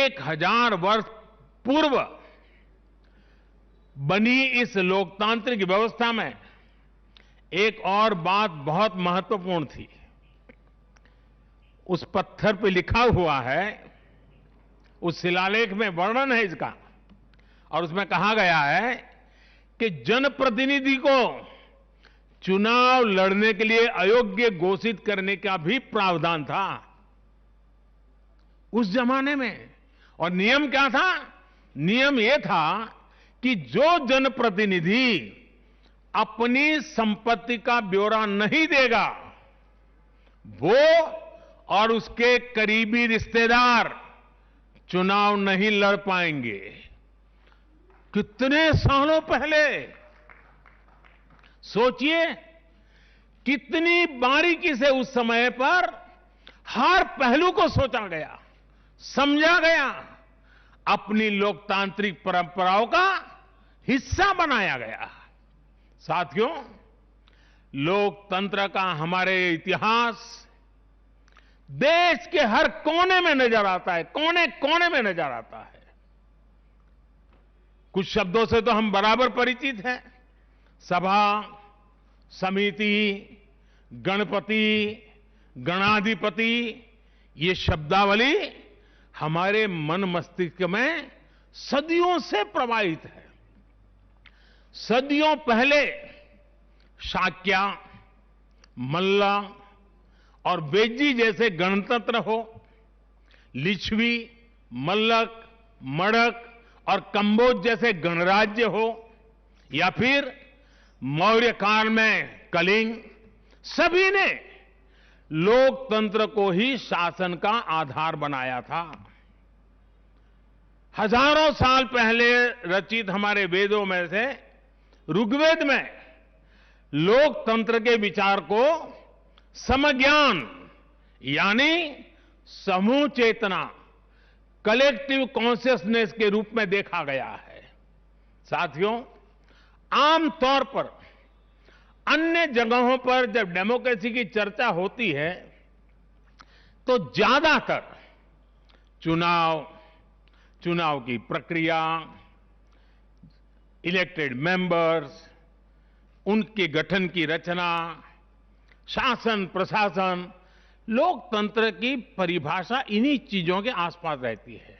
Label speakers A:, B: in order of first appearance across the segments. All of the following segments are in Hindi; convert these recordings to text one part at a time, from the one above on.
A: 1000 वर्ष पूर्व बनी इस लोकतांत्रिक व्यवस्था में एक और बात बहुत महत्वपूर्ण थी। उस पत्थर पे लिखा हुआ है, उस शिलालेख में वर्णन है इसका, और उसमें कहा गया है कि जनप्रतिनिधि को चुनाव लड़ने के लिए अयोग्य घोषित करने का भी प्रावधान था उस जमाने में। और नियम क्या था? नियम यह था कि जो जनप्रतिनिधि अपनी संपत्ति का ब्यौरा नहीं देगा, वो और उसके करीबी रिश्तेदार चुनाव नहीं लड़ पाएंगे। कितने सालों पहले, सोचिए कितनी बारीकी से उस समय पर हर पहलू को सोचा गया, समझा गया, अपनी लोकतांत्रिक परंपराओं का हिस्सा बनाया गया। साथियों, लोकतंत्र का हमारे इतिहास देश के हर कोने में नजर आता है, कोने कोने में नजर आता है। कुछ शब्दों से तो हम बराबर परिचित हैं। सभा, समिति, गणपति, गणाधिपति, ये शब्दावली हमारे मन मस्तिष्क में सदियों से प्रवाहित है। सदियों पहले शाक्य, मल्ल और बेज्जी जैसे गणतंत्र हो, लिच्छवी, मल्लक, मड़क और कंबोज जैसे गणराज्य हो, या फिर मौर्य काल में कलिंग, सभी ने लोकतंत्र को ही शासन का आधार बनाया था। हजारों साल पहले रचित हमारे वेदों में से ऋग्वेद में लोकतंत्र के विचार को समज्ञान यानी समूह चेतना, कलेक्टिव कॉन्शियसनेस के रूप में देखा गया है। साथियों, आमतौर पर अन्य जगहों पर जब डेमोक्रेसी की चर्चा होती है तो ज्यादातर चुनाव की प्रक्रिया, इलेक्टेड मेंबर्स, उनके गठन की रचना, शासन प्रशासन, लोकतंत्र की परिभाषा इन्हीं चीजों के आसपास रहती है।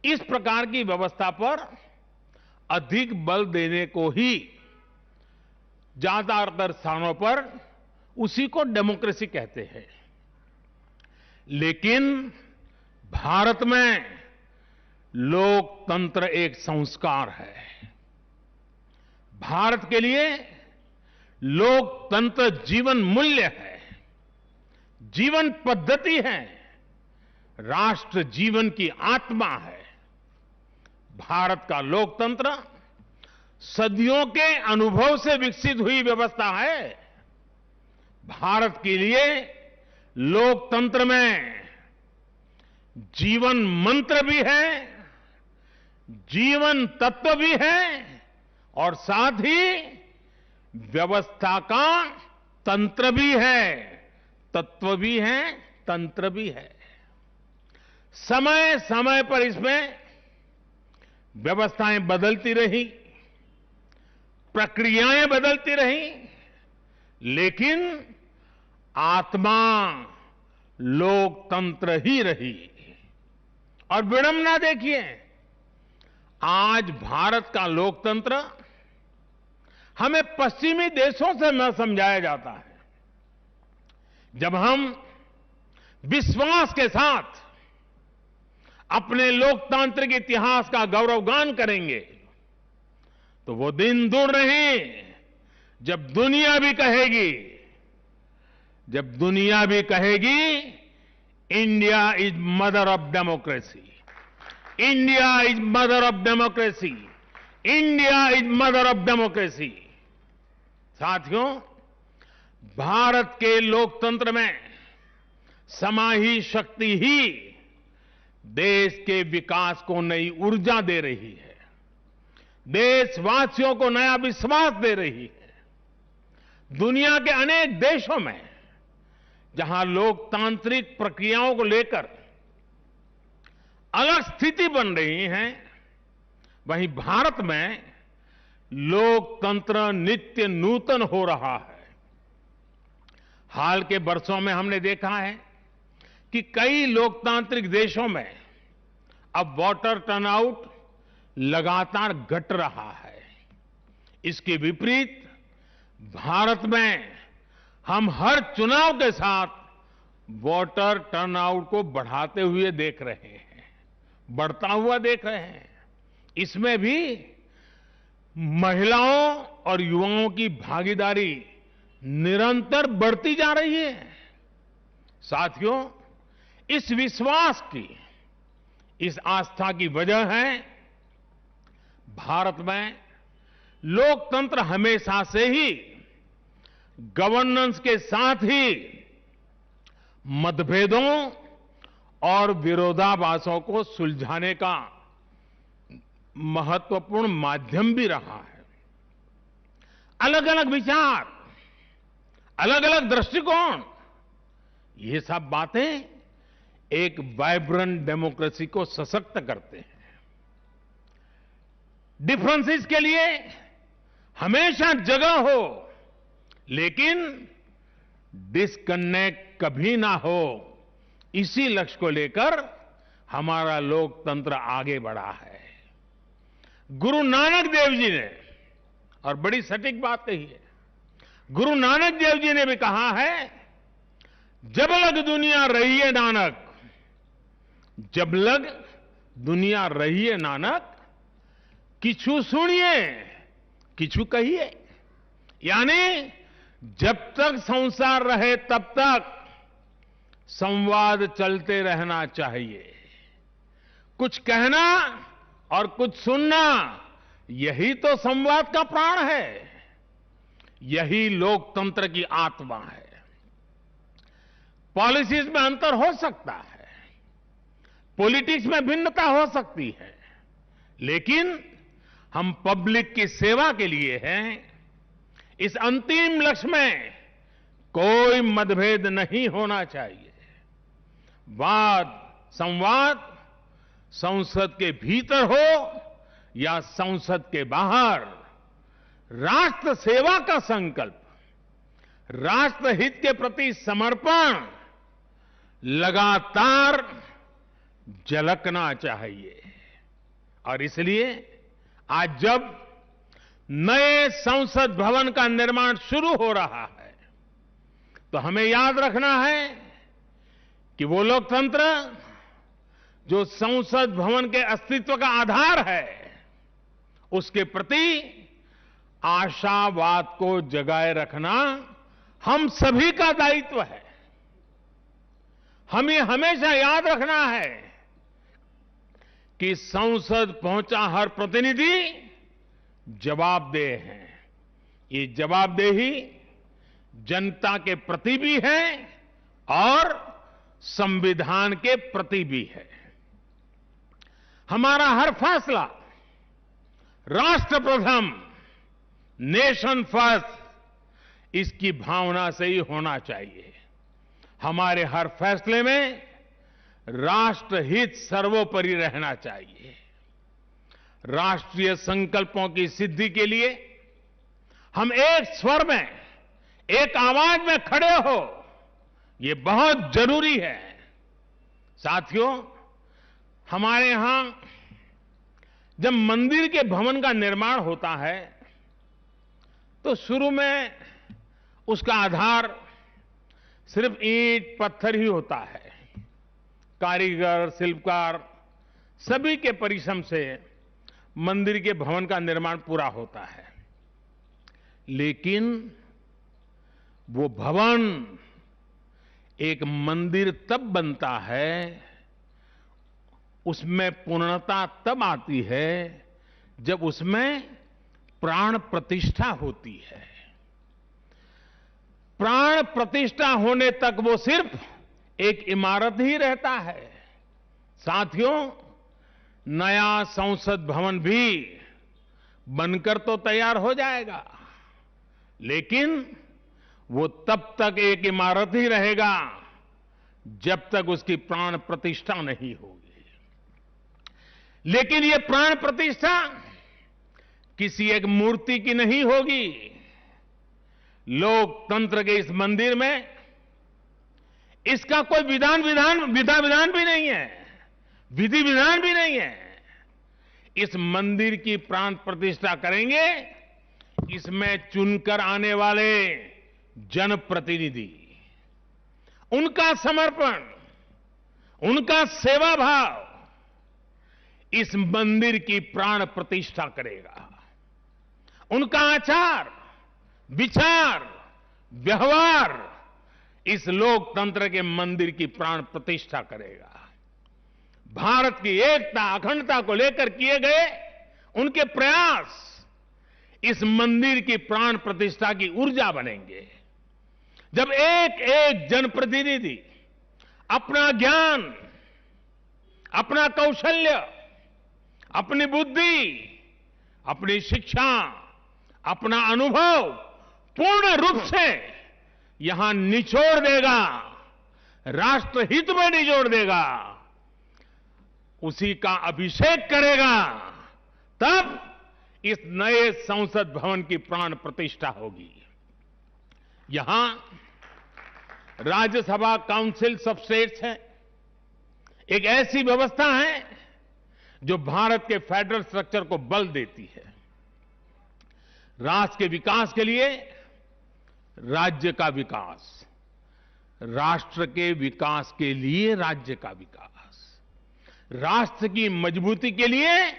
A: इस प्रकार की व्यवस्था पर अधिक बल देने को ही ज्यादातर स्थानों पर उसी को डेमोक्रेसी कहते हैं। लेकिन भारत में लोकतंत्र एक संस्कार है। भारत के लिए लोकतंत्र जीवन मूल्य है, जीवन पद्धति है, राष्ट्र जीवन की आत्मा है। भारत का लोकतंत्र सदियों के अनुभव से विकसित हुई व्यवस्था है। भारत के लिए लोकतंत्र में जीवन मंत्र भी है, जीवन तत्व भी है, और साथ ही व्यवस्था का तंत्र भी है, तत्व भी है, तंत्र भी है। समय समय पर इसमें व्यवस्थाएं बदलती रही, प्रक्रियाएं बदलती रही, लेकिन आत्मा लोकतंत्र ही रही। और विडंबना देखिए, आज भारत का लोकतंत्र हमें पश्चिमी देशों से न समझाया जाता है। जब हम विश्वास के साथ अपने लोकतांत्रिक इतिहास का गौरवगान करेंगे तो वो दिन दूर नहीं जब दुनिया भी कहेगी India is mother of democracy, India is mother of democracy, India is mother of democracy. साथियों, भारत के लोकतंत्र में समाही शक्ति ही देश के विकास को नई ऊर्जा दे रही है, देशवासियों को नया विश्वास दे रही है। दुनिया के अनेक देशों में जहां लोकतांत्रिक प्रक्रियाओं को लेकर अलग स्थिति बन रही है, वहीं भारत में लोकतंत्र नित्य नूतन हो रहा है। हाल के वर्षों में हमने देखा है कि कई लोकतांत्रिक देशों में अब वोटर टर्नआउट लगातार घट रहा है। इसके विपरीत भारत में हम हर चुनाव के साथ वोटर टर्नआउट को बढ़ाते हुए देख रहे हैं, बढ़ता हुआ देख रहे हैं। इसमें भी महिलाओं और युवाओं की भागीदारी निरंतर बढ़ती जा रही है। साथियों, इस विश्वास की, इस आस्था की वजह है भारत में लोकतंत्र हमेशा से ही गवर्नेंस के साथ ही मतभेदों और विरोधाभासों को सुलझाने का महत्वपूर्ण माध्यम भी रहा है। अलग अलग विचार, अलग अलग दृष्टिकोण, ये सब बातें एक वाइब्रेंट डेमोक्रेसी को सशक्त करते हैं। डिफरेंसेस के लिए हमेशा जगह हो, लेकिन डिस्कनेक्ट कभी ना हो, इसी लक्ष्य को लेकर हमारा लोकतंत्र आगे बढ़ा है। गुरु नानक देव जी ने, और बड़ी सटीक बात कही है, गुरु नानक देव जी ने भी कहा है, जब लग दुनिया रही है नानक, जब लग दुनिया रही है नानक, किछु सुनिए किछु कहिए। यानी जब तक संसार रहे तब तक संवाद चलते रहना चाहिए। कुछ कहना और कुछ सुनना, यही तो संवाद का प्राण है, यही लोकतंत्र की आत्मा है। पॉलिसीज में अंतर हो सकता है, पॉलिटिक्स में भिन्नता हो सकती है, लेकिन हम पब्लिक की सेवा के लिए हैं। इस अंतिम लक्ष्य में कोई मतभेद नहीं होना चाहिए। वाद संवाद संसद के भीतर हो या संसद के बाहर, राष्ट्र सेवा का संकल्प, राष्ट्रहित के प्रति समर्पण लगातार झलकना चाहिए। और इसलिए आज जब नए संसद भवन का निर्माण शुरू हो रहा है, तो हमें याद रखना है कि वो लोकतंत्र जो संसद भवन के अस्तित्व का आधार है, उसके प्रति आशावाद को जगाए रखना हम सभी का दायित्व है। हमें हमेशा याद रखना है कि संसद पहुंचा हर प्रतिनिधि जवाबदेह है। ये जवाबदेही जनता के प्रति भी है और संविधान के प्रति भी है। हमारा हर फैसला राष्ट्र प्रथम, नेशन फर्स्ट, इसकी भावना से ही होना चाहिए। हमारे हर फैसले में राष्ट्रहित सर्वोपरि रहना चाहिए। राष्ट्रीय संकल्पों की सिद्धि के लिए हम एक स्वर में, एक आवाज में खड़े हो, ये बहुत जरूरी है। साथियों, हमारे यहां जब मंदिर के भवन का निर्माण होता है, तो शुरू में उसका आधार सिर्फ ईंट पत्थर ही होता है। कारीगर, शिल्पकार सभी के परिश्रम से मंदिर के भवन का निर्माण पूरा होता है। लेकिन वो भवन एक मंदिर तब बनता है, उसमें पूर्णता तब आती है जब उसमें प्राण प्रतिष्ठा होती है। प्राण प्रतिष्ठा होने तक वो सिर्फ एक इमारत ही रहता है। साथियों, नया संसद भवन भी बनकर तो तैयार हो जाएगा, लेकिन वो तब तक एक इमारत ही रहेगा जब तक उसकी प्राण प्रतिष्ठा नहीं होगी। लेकिन ये प्राण प्रतिष्ठा किसी एक मूर्ति की नहीं होगी। लोकतंत्र के इस मंदिर में इसका कोई विधान भी नहीं है, विधि विधान भी नहीं है। इस मंदिर की प्राण प्रतिष्ठा करेंगे इसमें चुनकर आने वाले जनप्रतिनिधि, उनका समर्पण, उनका सेवा भाव इस मंदिर की प्राण प्रतिष्ठा करेगा। उनका आचार, विचार, व्यवहार इस लोकतंत्र के मंदिर की प्राण प्रतिष्ठा करेगा। भारत की एकता, अखंडता को लेकर किए गए उनके प्रयास इस मंदिर की प्राण प्रतिष्ठा की ऊर्जा बनेंगे। जब एक एक जनप्रतिनिधि अपना ज्ञान, अपना कौशल्य, अपनी बुद्धि, अपनी शिक्षा, अपना अनुभव पूर्ण रूप से यहां निचोड़ देगा, राष्ट्रहित में निचोड़ देगा, उसी का अभिषेक करेगा, तब इस नए संसद भवन की प्राण प्रतिष्ठा होगी। यहां राज्यसभा काउंसिल ऑफ स्टेट्स है, एक ऐसी व्यवस्था है जो भारत के फेडरल स्ट्रक्चर को बल देती है। राष्ट्र के विकास के लिए राज्य का विकास, राष्ट्र के विकास के लिए राज्य का विकास, राष्ट्र की मजबूती के लिए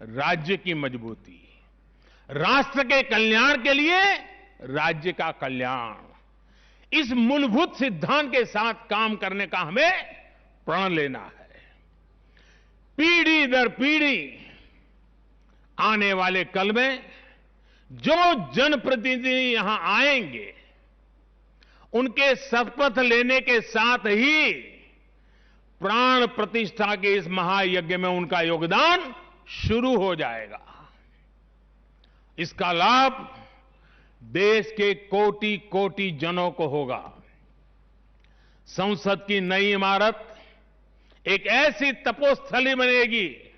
A: राज्य की मजबूती, राष्ट्र के कल्याण के लिए राज्य का कल्याण, इस मूलभूत सिद्धांत के साथ काम करने का हमें प्रण लेना है। पीढ़ी दर पीढ़ी आने वाले कल में जो जनप्रतिनिधि यहां आएंगे, उनके शपथ लेने के साथ ही प्राण प्रतिष्ठा के इस महायज्ञ में उनका योगदान शुरू हो जाएगा। इसका लाभ देश के कोटि कोटि जनों को होगा। संसद की नई इमारत एक ऐसी तपोस्थली बनेगी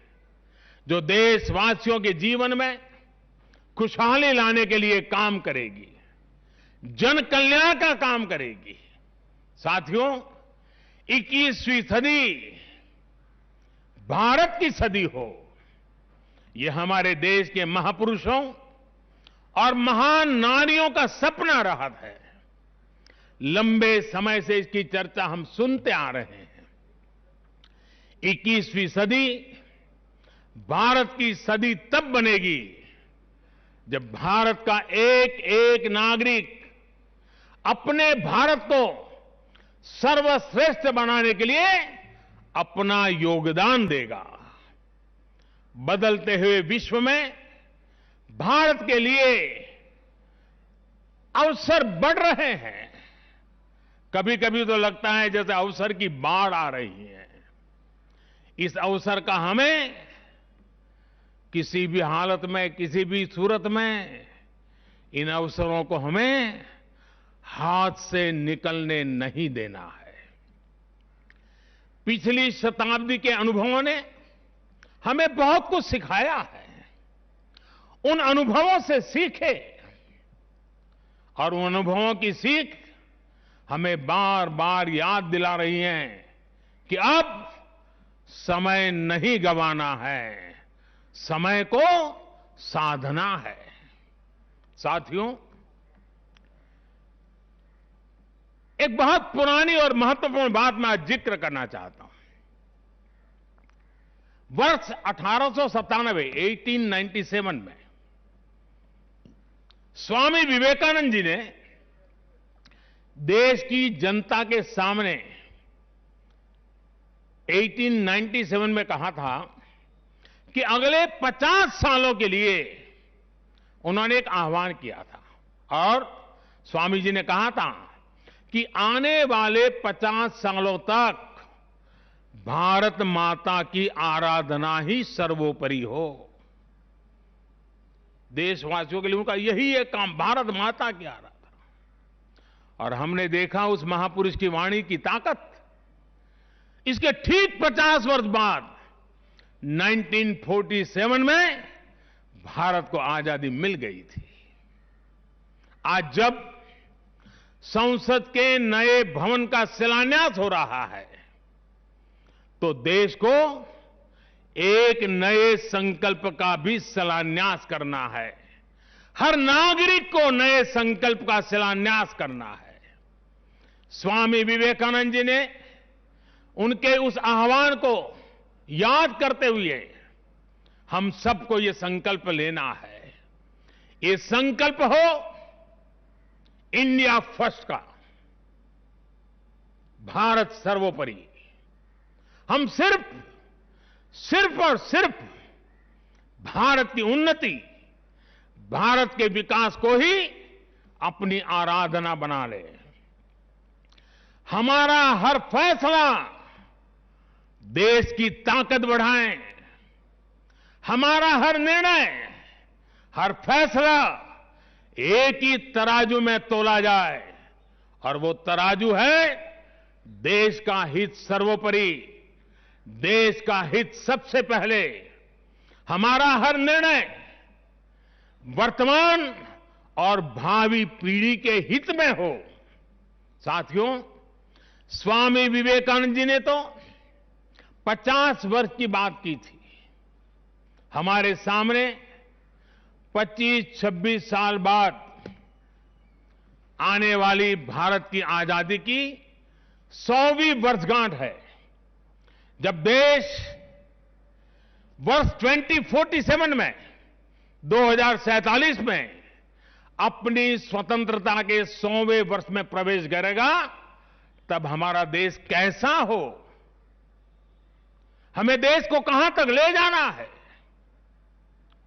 A: जो देशवासियों के जीवन में खुशहाली लाने के लिए काम करेगी, जन कल्याण का काम करेगी। साथियों, 21वीं सदी भारत की सदी हो, यह हमारे देश के महापुरुषों और महान नारियों का सपना रहा है। लंबे समय से इसकी चर्चा हम सुनते आ रहे हैं। 21वीं सदी भारत की सदी तब बनेगी जब भारत का एक एक नागरिक अपने भारत को सर्वश्रेष्ठ बनाने के लिए अपना योगदान देगा। बदलते हुए विश्व में भारत के लिए अवसर बढ़ रहे हैं। कभी कभी तो लगता है जैसे अवसर की बाढ़ आ रही है। इस अवसर का हमें किसी भी हालत में, किसी भी सूरत में इन अवसरों को हमें हाथ से निकलने नहीं देना है। पिछली शताब्दी के अनुभवों ने हमें बहुत कुछ सिखाया है। उन अनुभवों से सीखे और उन अनुभवों की सीख हमें बार बार याद दिला रही है कि अब समय नहीं गंवाना है, समय को साधना है। साथियों, एक बहुत पुरानी और महत्वपूर्ण बात मैं आज जिक्र करना चाहता हूं। वर्ष 1897 में स्वामी विवेकानंद जी ने देश की जनता के सामने 1897 में कहा था कि अगले 50 सालों के लिए उन्होंने एक आह्वान किया था और स्वामी जी ने कहा था कि आने वाले 50 सालों तक भारत माता की आराधना ही सर्वोपरि हो। देशवासियों के लिए उनका यही एक काम, भारत माता की आराधना। और हमने देखा उस महापुरुष की वाणी की ताकत। इसके ठीक 50 वर्ष बाद 1947 में भारत को आजादी मिल गई थी। आज जब संसद के नए भवन का शिलान्यास हो रहा है तो देश को एक नए संकल्प का भी शिलान्यास करना है। हर नागरिक को नए संकल्प का शिलान्यास करना है। स्वामी विवेकानंद जी ने उनके उस आह्वान को याद करते हुए हम सबको ये संकल्प लेना है। ये संकल्प हो इंडिया फर्स्ट का, भारत सर्वोपरि। हम सिर्फ और सिर्फ भारत की उन्नति, भारत के विकास को ही अपनी आराधना बना ले। हमारा हर फैसला देश की ताकत बढ़ाए। हमारा हर निर्णय, हर फैसला एक ही तराजू में तोला जाए और वो तराजू है देश का हित सर्वोपरि, देश का हित सबसे पहले। हमारा हर निर्णय वर्तमान और भावी पीढ़ी के हित में हो। साथियों, स्वामी विवेकानंद जी ने तो 50 वर्ष की बात की थी। हमारे सामने 25-26 साल बाद आने वाली भारत की आजादी की 100वीं वर्षगांठ है, जब देश वर्ष 2047 में 2047 में अपनी स्वतंत्रता के 100वें वर्ष में प्रवेश करेगा। तब हमारा देश कैसा हो, हमें देश को कहां तक ले जाना है,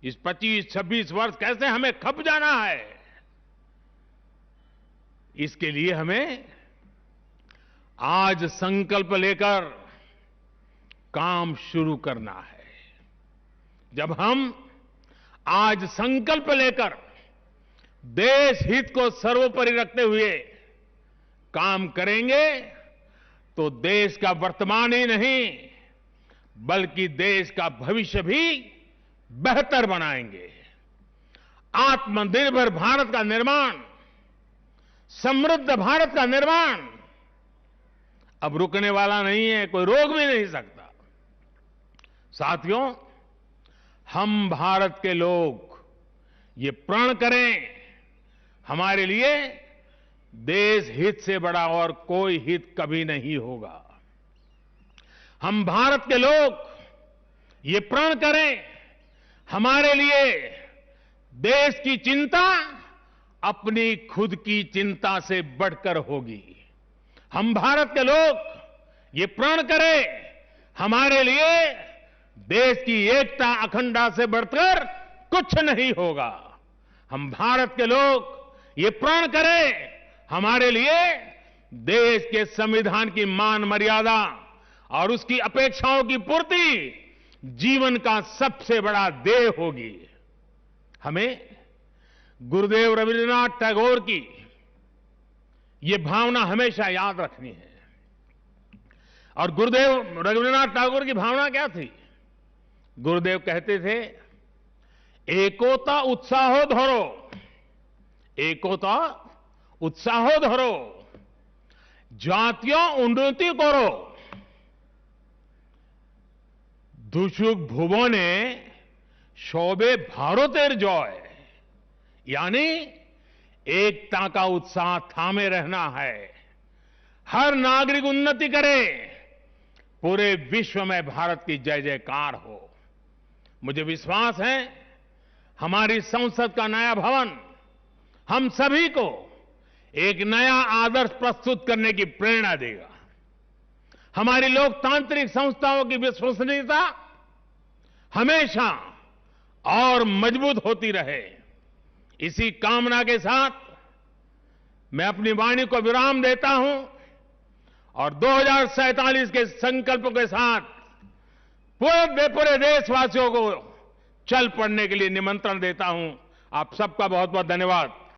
A: इस 25-26 वर्ष कैसे हमें खप जाना है, इसके लिए हमें आज संकल्प लेकर काम शुरू करना है। जब हम आज संकल्प लेकर देश हित को सर्वोपरि रखते हुए काम करेंगे तो देश का वर्तमान ही नहीं बल्कि देश का भविष्य भी बेहतर बनाएंगे। आत्मनिर्भर भारत का निर्माण, समृद्ध भारत का निर्माण अब रुकने वाला नहीं है, कोई रोक भी नहीं सकता। साथियों, हम भारत के लोग ये प्रण करें, हमारे लिए देश हित से बड़ा और कोई हित कभी नहीं होगा। हम भारत के लोग ये प्रण करें, हमारे लिए देश की चिंता अपनी खुद की चिंता से बढ़कर होगी। हम भारत के लोग ये प्रण करें, हमारे लिए देश की एकता अखंडता से बढ़कर कुछ नहीं होगा। हम भारत के लोग ये प्रण करें, हमारे लिए देश के संविधान की मान मर्यादा और उसकी अपेक्षाओं की पूर्ति जीवन का सबसे बड़ा ध्येय होगी। हमें गुरुदेव रविन्द्रनाथ टैगोर की ये भावना हमेशा याद रखनी है। और गुरुदेव रविन्द्रनाथ टैगोर की भावना क्या थी? गुरुदेव कहते थे, एकोता उत्साहो धरो, एकोता उत्साहो धरो, জাতীয় উন্নতি করো, দুসুক ভুবনে সবে ভারতের জয়। यानी एकता का उत्साह थामे रहना है। हर नागरिक उन्नति करे, पूरे विश्व में भारत की जय जयकार हो। मुझे विश्वास है हमारी संसद का नया भवन हम सभी को एक नया आदर्श प्रस्तुत करने की प्रेरणा देगा। हमारी लोकतांत्रिक संस्थाओं की विश्वसनीयता हमेशा और मजबूत होती रहे। इसी कामना के साथ मैं अपनी वाणी को विराम देता हूं और 2047 के संकल्प के साथ पूरे देशवासियों को चल पड़ने के लिए निमंत्रण देता हूं। आप सबका बहुत बहुत धन्यवाद।